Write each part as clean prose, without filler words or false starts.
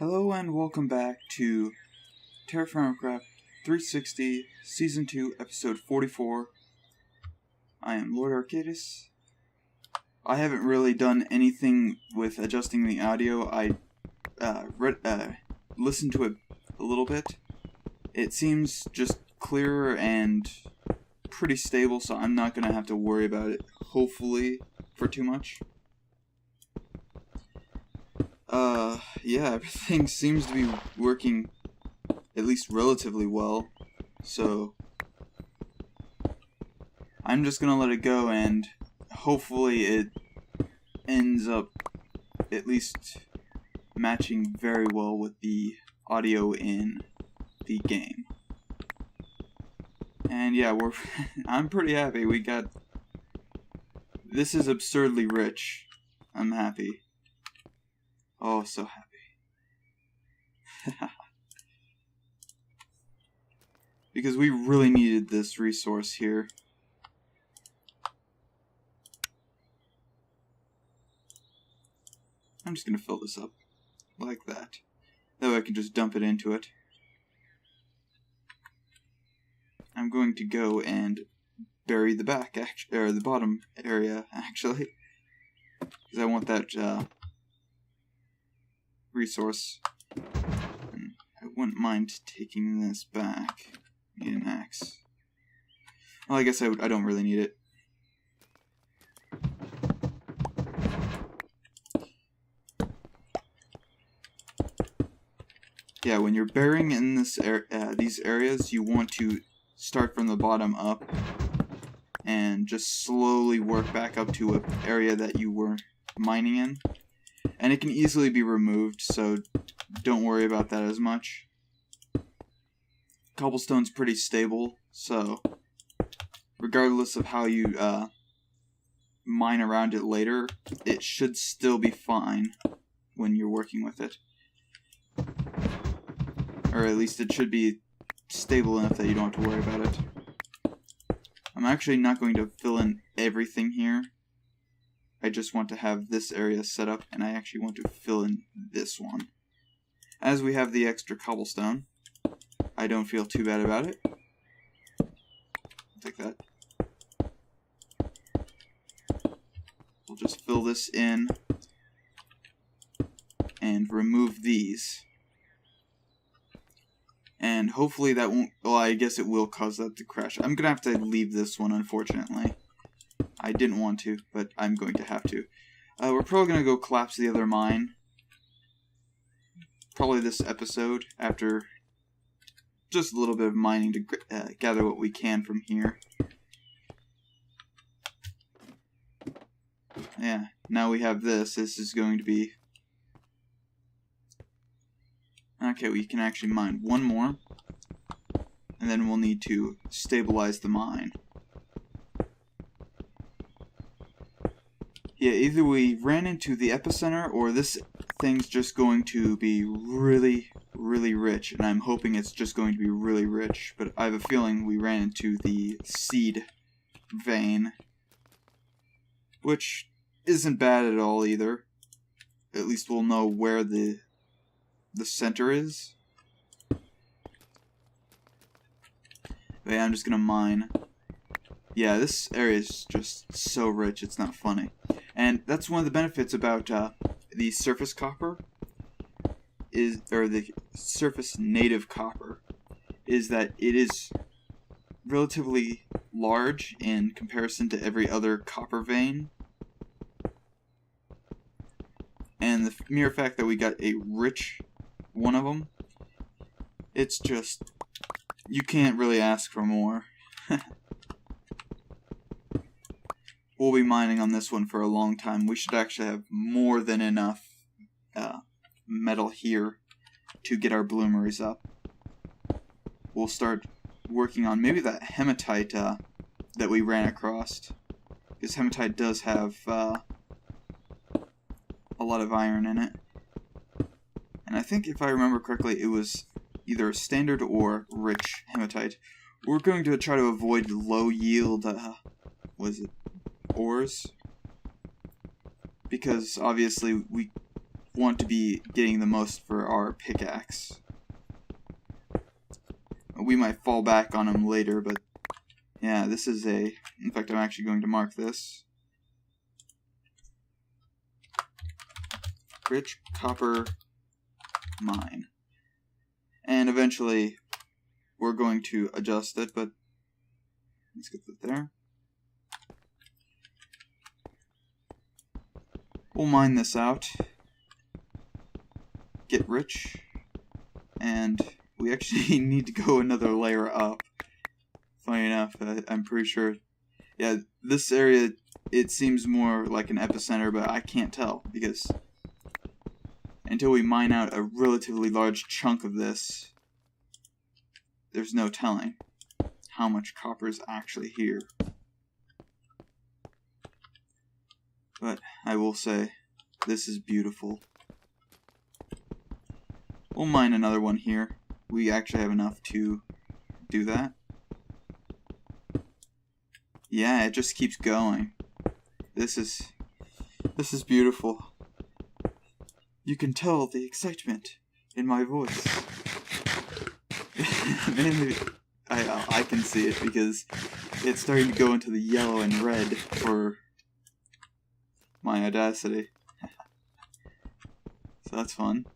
Hello and welcome back to TerraFirmaCraft 360 Season 2 Episode 44. I am Lord Archadeas. I haven't really done anything with adjusting the audio. I listened to it a little bit. It seems just clearer and pretty stable, so I'm not going to have to worry about it, hopefully, for too much. Yeah, everything seems to be working at least relatively well, so I'm just gonna let it go, and hopefully it ends up at least matching very well with the audio in the game. And yeah, I'm pretty happy. This is absurdly rich. I'm happy. Oh, so happy. Because we really needed this resource here. I'm just gonna fill this up like that. That way I can just dump it into it. I'm going to go and bury the the bottom area, actually. Because I want that resource. I wouldn't mind taking this back. Need an axe. Well, I guess I don't really need it. Yeah, when you're burying in this these areas, you want to start from the bottom up and just slowly work back up to an area that you were mining in. And it can easily be removed, so don't worry about that as much. Cobblestone's pretty stable, so regardless of how you mine around it later, it should still be fine when you're working with it. Or at least it should be stable enough that you don't have to worry about it. I'm actually not going to fill in everything here. I just want to have this area set up, and I actually want to fill in this one. As we have the extra cobblestone, I don't feel too bad about it. Take that. We'll just fill this in and remove these. And hopefully that won't, well, I guess it will cause that to crash. I'm gonna have to leave this one, unfortunately. I didn't want to, but I'm going to have to. We're probably gonna go collapse the other mine. Probably this episode, after just a little bit of mining to gather what we can from here. Yeah, now we have this. This is going to be... Okay, we can actually mine one more. And then we'll need to stabilize the mine. Yeah, either we ran into the epicenter, or this thing's just going to be really, really rich. And I'm hoping it's just going to be really rich. But I have a feeling we ran into the seed vein, which isn't bad at all either. At least we'll know where the center is. But yeah, I'm just gonna mine. Yeah, this area is just so rich, it's not funny. And that's one of the benefits about the surface copper, or the surface native copper, is that it is relatively large in comparison to every other copper vein. And the mere fact that we got a rich one of them, it's just, you can't really ask for more. We'll be mining on this one for a long time. We should actually have more than enough metal here to get our bloomeries up. We'll start working on maybe that hematite that we ran across, because hematite does have a lot of iron in it. And I think, if I remember correctly, it was either standard or rich hematite. We're going to try to avoid low yield, ores, because obviously we want to be getting the most for our pickaxe. We might fall back on them later, but yeah, this is in fact, I'm actually going to mark this. Rich copper mine. And eventually, we're going to adjust it, but let's get that there. We'll mine this out, get rich, and we actually need to go another layer up. Funny enough, I'm pretty sure, yeah, this area, it seems more like an epicenter, but I can't tell, because until we mine out a relatively large chunk of this, there's no telling how much copper is actually here. But I will say, this is beautiful. We'll mine another one here. We actually have enough to do that. Yeah, it just keeps going. This is beautiful. You can tell the excitement in my voice. Mainly, I can see it because it's starting to go into the yellow and red for my Audacity. So that's fun.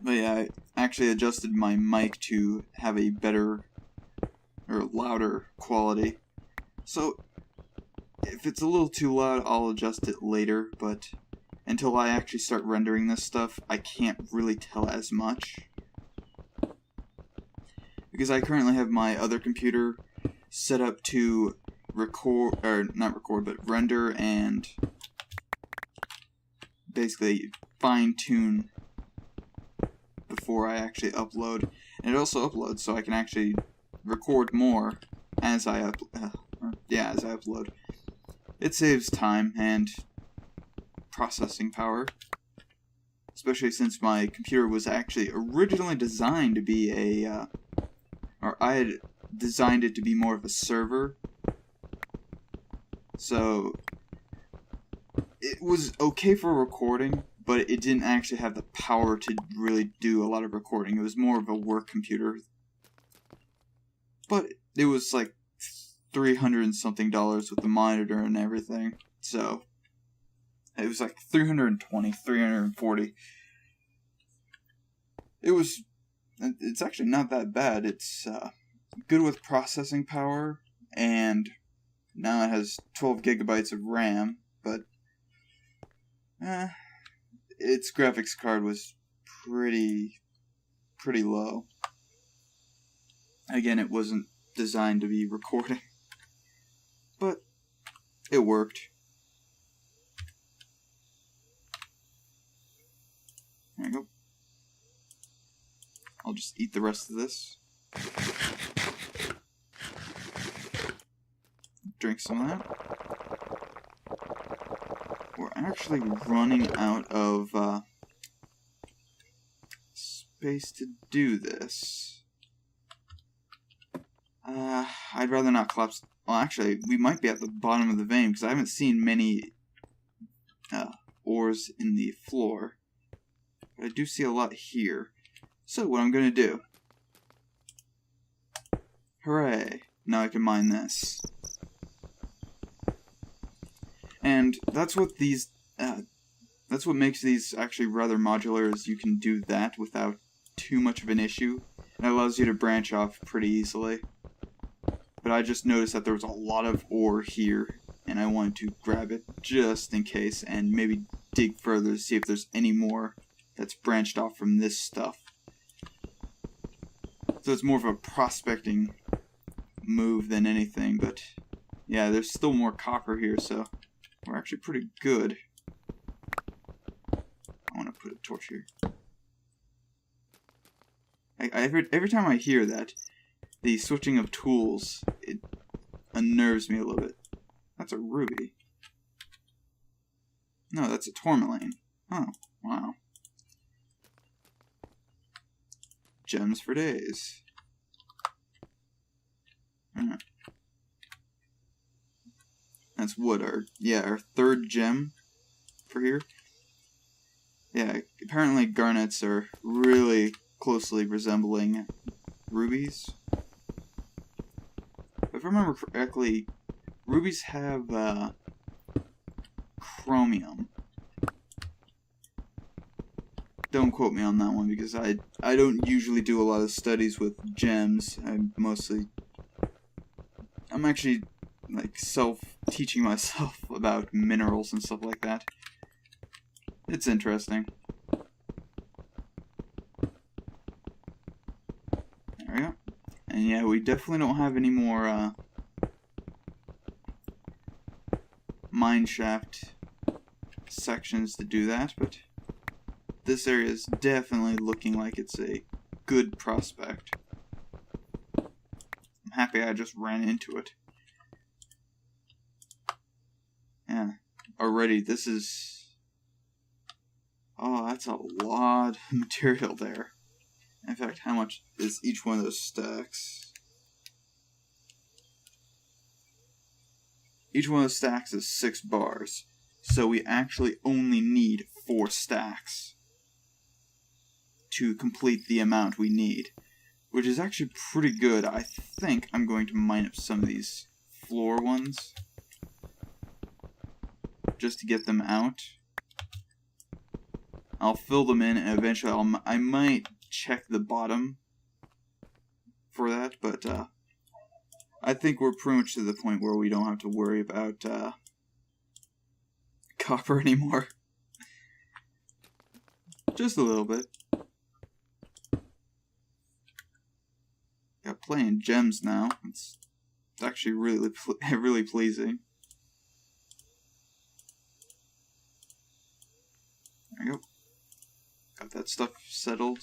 But yeah, I actually adjusted my mic to have a better or louder quality. So if it's a little too loud, I'll adjust it later, but until I actually start rendering this stuff, I can't really tell as much. Because I currently have my other computer set up to record, or not record, but render and basically fine-tune before I actually upload. And it also uploads, so I can actually record more as I upload. It saves time and processing power, especially since my computer was actually originally designed to be or I had designed it to be more of a server. So it was okay for recording, but it didn't actually have the power to really do a lot of recording. It was more of a work computer. But it was like $300 and something with the monitor and everything. So it was like $320, $340. It's actually not that bad. It's good with processing power, and now it has 12 gigabytes of RAM, but its graphics card was pretty low. Again, it wasn't designed to be recording, but it worked. There you go. I'll just eat the rest of this. Drink some of that. We're actually running out of space to do this. I'd rather not collapse. Well, actually, we might be at the bottom of the vein because I haven't seen many ores in the floor. But I do see a lot here. So what I'm going to do. Hooray! Now I can mine this. And that's what makes these actually rather modular, is you can do that without too much of an issue. It allows you to branch off pretty easily. But I just noticed that there was a lot of ore here, and I wanted to grab it just in case, and maybe dig further to see if there's any more that's branched off from this stuff. So it's more of a prospecting move than anything, but yeah, there's still more copper here, so we're actually pretty good. I want to put a torch here. Every time I hear that, the switching of tools, it unnerves me a little bit. That's a ruby. No, that's a tourmaline. Oh, wow. Gems for days. Alright. That's what our third gem for here. Yeah, apparently garnets are really closely resembling rubies. If I remember correctly, rubies have chromium. Don't quote me on that one because I don't usually do a lot of studies with gems. I'm actually like self-teaching myself about minerals and stuff like that. It's interesting. There we go. And yeah, we definitely don't have any more mine shaft sections to do that, but this area is definitely looking like it's a good prospect. I'm happy I just ran into it. Yeah, already this is... Oh, that's a lot of material there. In fact, how much is each one of those stacks? Each one of those stacks is 6 bars. So we actually only need 4 stacks to complete the amount we need, which is actually pretty good. I think I'm going to mine up some of these floor ones just to get them out. I'll fill them in, and eventually I might check the bottom for that, but I think we're pretty much to the point where we don't have to worry about copper anymore. Just a little bit. Got plenty of gems now. It's actually really pleasing. There we go. Got that stuff settled.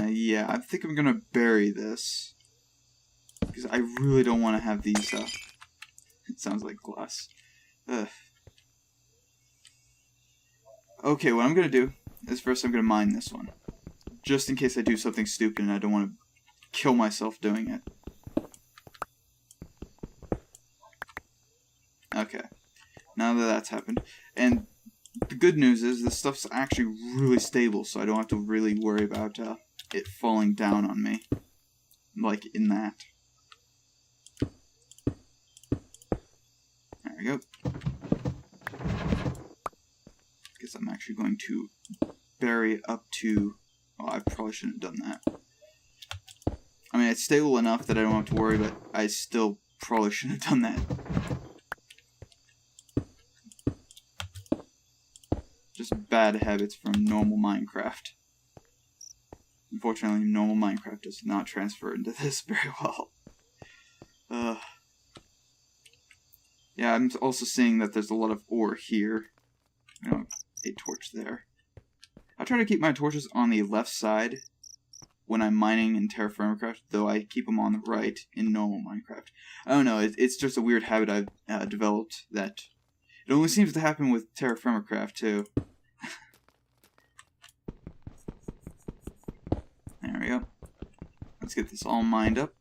Yeah, I think I'm gonna bury this because I really don't want to have these. It sounds like glass. Ugh. Okay, what I'm gonna do is first I'm gonna mine this one, just in case I do something stupid and I don't want to kill myself doing it. Okay, now that that's happened, and the good news is this stuff's actually really stable, so I don't have to really worry about it falling down on me, like in that. There we go. Guess I'm actually going to bury it up to... Oh, I probably shouldn't have done that. I mean, it's stable enough that I don't have to worry, but I still probably shouldn't have done that. Just bad habits from normal Minecraft. Unfortunately, normal Minecraft does not transfer into this very well. Yeah, I'm also seeing that there's a lot of ore here. You know, a torch there. I try to keep my torches on the left side when I'm mining in TerraFirmaCraft, though I keep them on the right in normal Minecraft. I don't know, it's just a weird habit I've developed that it only seems to happen with TerraFirmaCraft too. There we go. Let's get this all mined up.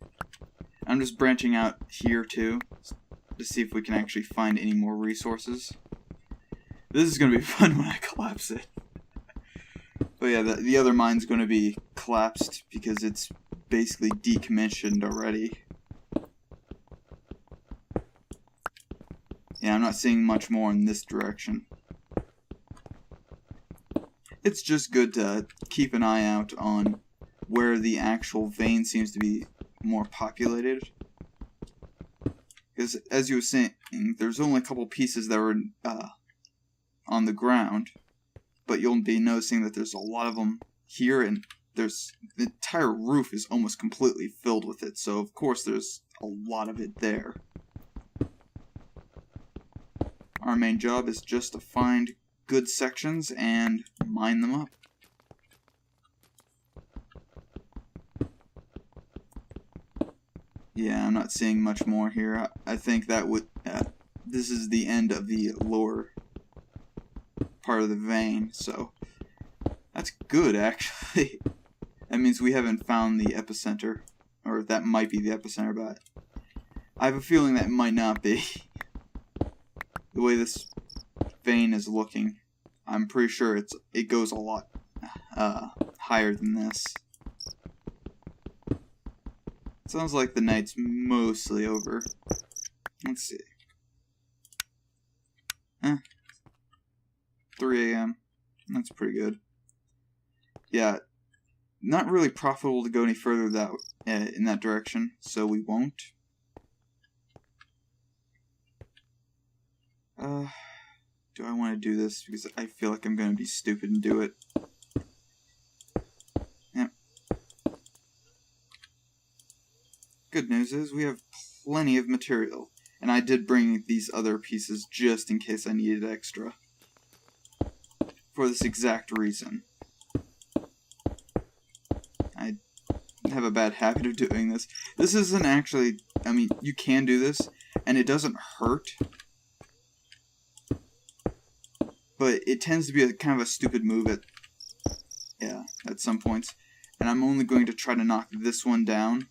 I'm just branching out here too to see if we can actually find any more resources. This is going to be fun when I collapse it. But yeah, the other mine's going to be collapsed because it's basically decommissioned already. Yeah, I'm not seeing much more in this direction. It's just good to keep an eye out on where the actual vein seems to be more populated. Because, as you were saying, there's only a couple pieces that were on the ground, but you'll be noticing that there's a lot of them here, and the entire roof is almost completely filled with it, so of course there's a lot of it there. Our main job is just to find good sections and mine them up. Yeah, I'm not seeing much more here. I think that this is the end of the lower part of the vein, so that's good actually. That means we haven't found the epicenter, or that might be the epicenter, but I have a feeling that it might not be. the way this vein is looking, I'm pretty sure it goes a lot higher than this. It sounds like the night's mostly over. Let's see. 3 a.m. That's pretty good. Yeah, not really profitable to go any further in that direction, so we won't. Do I want to do this? Because I feel like I'm going to be stupid and do it. Yep. Good news is we have plenty of material. And I did bring these other pieces just in case I needed extra. For this exact reason. I have a bad habit of doing this. This isn't actually... I mean, you can do this, and it doesn't hurt. But it tends to be kind of a stupid move at some points. And I'm only going to try to knock this one down.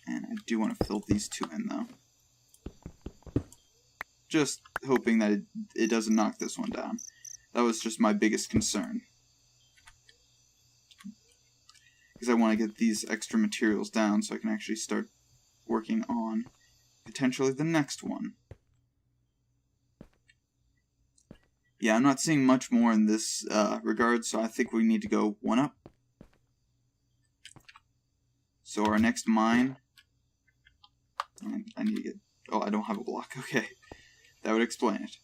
And I do want to fill these two in, though. Just hoping that it doesn't knock this one down. That was just my biggest concern. Because I want to get these extra materials down so I can actually start working on potentially the next one. Yeah, I'm not seeing much more in this regard, so I think we need to go one up. So our next mine... I need to get... Oh, I don't have a block. Okay. That would explain it.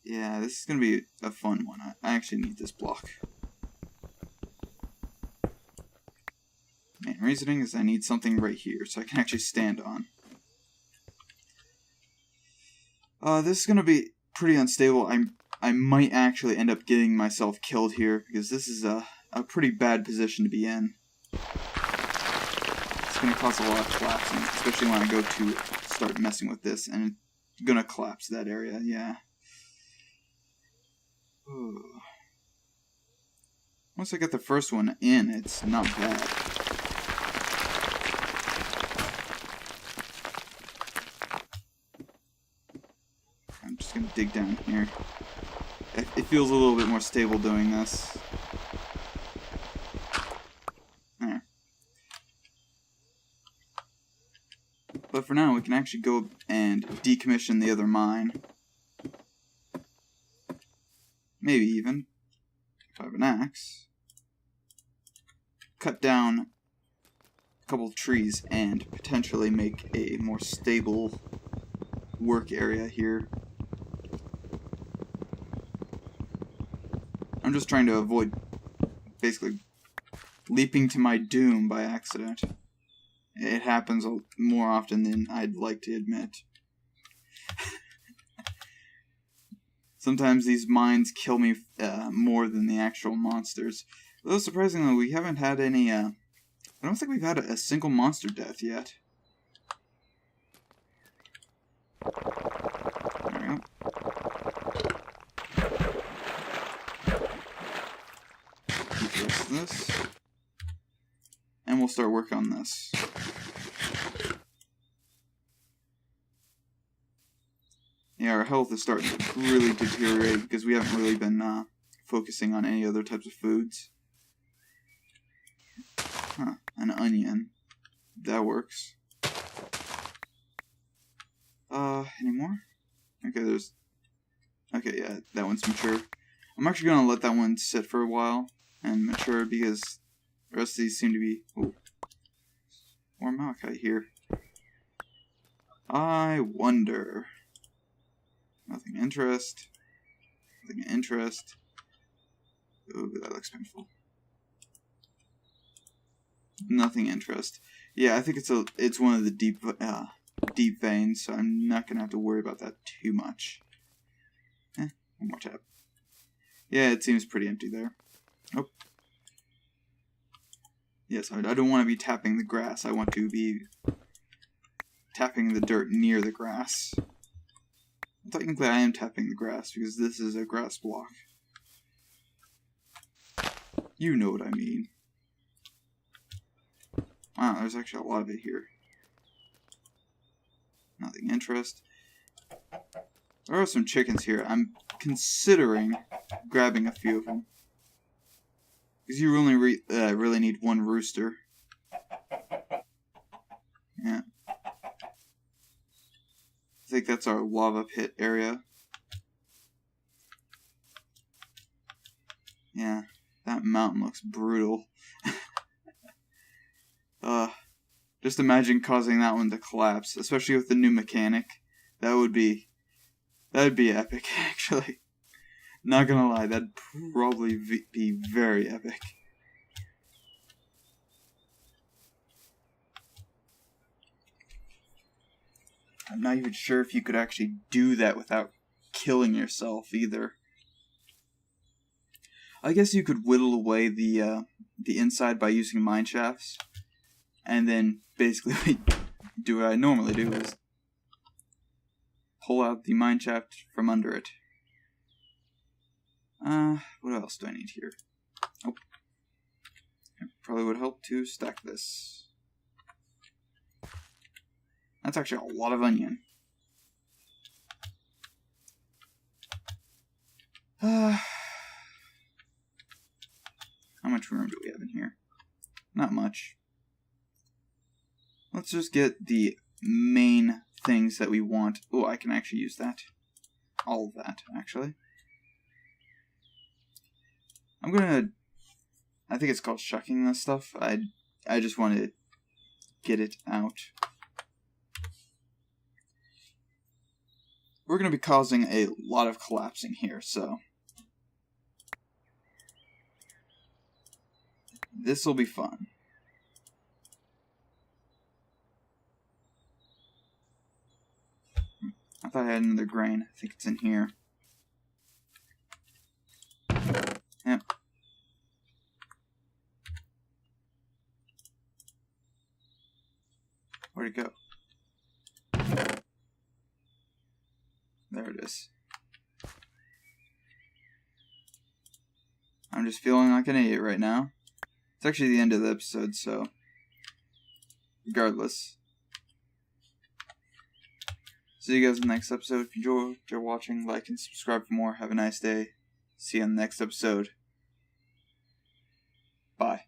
Yeah, this is going to be a fun one. I actually need this block. Main reasoning is I need something right here so I can actually stand on. This is going to be pretty unstable. I might actually end up getting myself killed here because this is a pretty bad position to be in. It's going to cause a lot of collapsing, especially when I go to start messing with this, and it's going to collapse that area, yeah. Ooh. Once I get the first one in, it's not bad. I'm just going to dig down here. It feels a little bit more stable doing this. There. But for now, we can actually go and decommission the other mine. Maybe even, if I have an axe, cut down a couple of trees and potentially make a more stable work area here. I'm just trying to avoid basically leaping to my doom by accident. It happens more often than I'd like to admit. Sometimes these mines kill me more than the actual monsters. Though surprisingly, we haven't had any, I don't think we've had a single monster death yet. There we go. Keep the rest of this. And we'll start working on this. Yeah, our health is starting to really deteriorate because we haven't really been focusing on any other types of foods. Huh, an onion. That works. Any more? Okay, there's... Okay, yeah, that one's mature. I'm actually gonna let that one sit for a while and mature because the rest of these seem to be... Ooh. More malachite here. I wonder... Nothing interest. Nothing interest. Ooh, that looks painful. Nothing interest. Yeah, I think it's one of the deep veins, so I'm not gonna have to worry about that too much. One more tap. Yeah, it seems pretty empty there. Oh. Yes, I don't want to be tapping the grass. I want to be tapping the dirt near the grass. Technically, I am tapping the grass because this is a grass block. You know what I mean. Wow, there's actually a lot of it here. Nothing interest. There are some chickens here. I'm considering grabbing a few of them. Because you only really need one rooster. Yeah. I think that's our lava pit area. Yeah, that mountain looks brutal. Just imagine causing that one to collapse, especially with the new mechanic. That would be epic, actually. Not gonna lie, that'd probably be very epic. I'm not even sure if you could actually do that without killing yourself either. I guess you could whittle away the inside by using mine shafts, and then basically do what I normally do is pull out the mine shaft from under it. What else do I need here? Oh, it probably would help to stack this. That's actually a lot of onion. How much room do we have in here? Not much. Let's just get the main things that we want. Oh, I can actually use that. All of that, actually. I think it's called shucking this stuff. I just want to get it out. We're going to be causing a lot of collapsing here, so this will be fun. I thought I had another grain. I think it's in here. Yep. Where'd it go? There it is. I'm just feeling like an idiot right now. It's actually the end of the episode, so regardless. See you guys in the next episode. If you enjoyed watching, like and subscribe for more. Have a nice day. See you on the next episode. Bye.